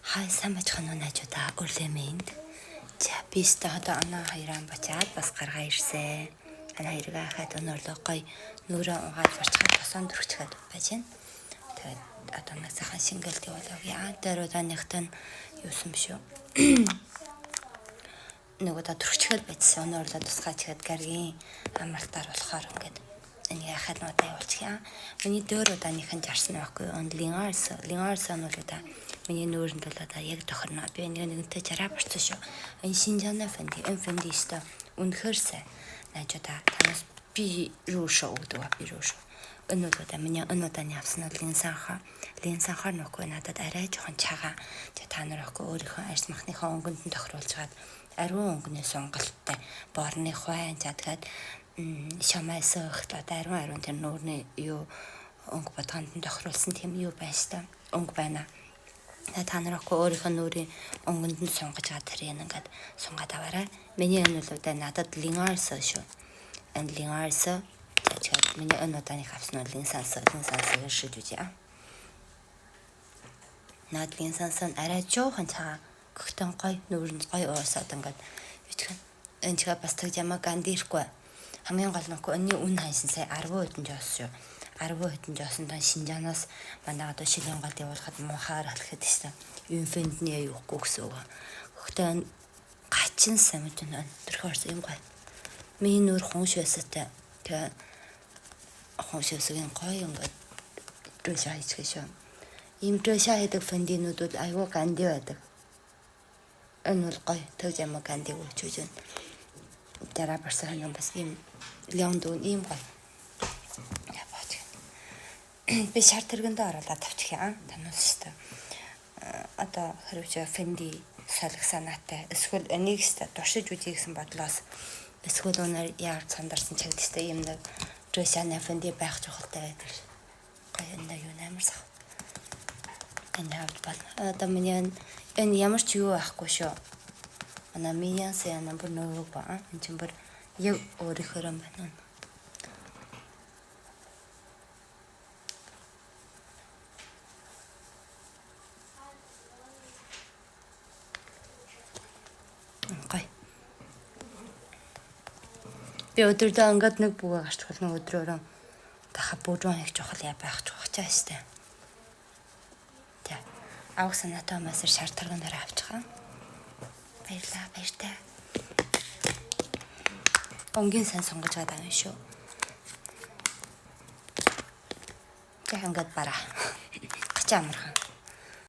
Хай самбач хануу найзуудаа өрлөөмэнд. За бистэ одоо анаа хоёроо бачаад бас гаргаа ирсэн. Анаа хоёроо хаад өнөөрлөө гой нүрээ угааж барчгаад тосон дөрвчгээд байж байна. Тэгээд одоо нэг сайхан шингэлт явуулав. Яа дээр удааныхтаа юусан биш үү? Нэг удаа дөрвчгээд байцсан. Өнөөрлөө тусгаач гээд гаргийн амралтаар болохоор ингээд энэ яхад надад явуулчихъя. Миний дөр удааныхан жарсан байхгүй. Лингарс нь бол удаа миний нүүрэнд бол одоо яг тохирно. Би нэгэнтэй жараа барьсан шүү. Энэ Шинжаана фэнди, энэ фэнди өстө үнэхээр сайн. Найзуудаа танаас би рүү шоу гэдэг ба би рүү шоу. Энэ удаа миний өнөөдөр явсан нь линсанхаар нөхгүй надад арай жоохон чагаа. Та нар ахгүй өөрийнхөө арьс махныхаа өнгөнд нь тохируулж гад ариун өнгөний сонголттой борны хвайн чадгаад шамайсаа ихтэй ариун тэр нүүрний юу өнгө бодгонд нь тохируулсан тийм юу байштай өнгө байна. Та нар ахгүй өөрийнхөө нүрийн өнгөнд нь сунгаж гад тэр ингээд сунгаад аваарай. Миний энэ бол удаа надад лингарс шүү. Энэ лингарс тэгээд миний энэ удааных авсан нь линсанс шиж үгүй. Наад линсанс арай жоохон цаа гэхдээ гой нүрэнд гой уусаад ингээд итгэн энэ чигээ бас тэг ямаа гандихгүй. Хамгийн гол нь өнний үн хайсан сая 10 хэдэн жоос шүү. 10 хэдэн жоосондоо Шинжаанаас манай одоо шилийн голд явуулахад муухаар алхахад тийм инфэнтний юухгүй гэсэн үг. Гэхдээ гачин самж нь төрхөрс юм гой. Миний нүр хонш байсаатай тэгээ хоншөөсгийн гой ингээд дэшаа хийчих шүү. Им дэшаа хийдэг фэндинүүд бол аюу ганди байдаг. Энэ бол гой тэг ямаа ганди өгч үжин. Дараа барсан юм бас им лёндон им гой. Би шар тэргэндээ оруулаад тавьчихъя. Танаас шүү. Одоо хэрвээ фэнди солих санаатай эсвэл энийг шүү туршиж үзье гэсэн бодлоос эсвэл өнөр яар сандарсан чагтстай юм нэг дэшаа фэнди байх чухалтай байдаг. Гой энэ юу нэмэр сах. Энэ хавд одоо миний энэ ямар ч юу байхгүй шүү. Ана миний сан номер нөгөө ба энэ ч бүр яг өөрөөр юм байна. Гай. Би өдөрдөө ингээд нэг бүгэ гарчхал нэг өдрөөрөө даха бүжүүн их чухал яа байх чухачаа штэ. Тэ. Авах санаатай масар шар тарган дараа авчихаа. Баярлаа баяртай. Онгийн сан сонгож байгаа юм шүү. Тэг ингээд бараа. Гачаа амархан.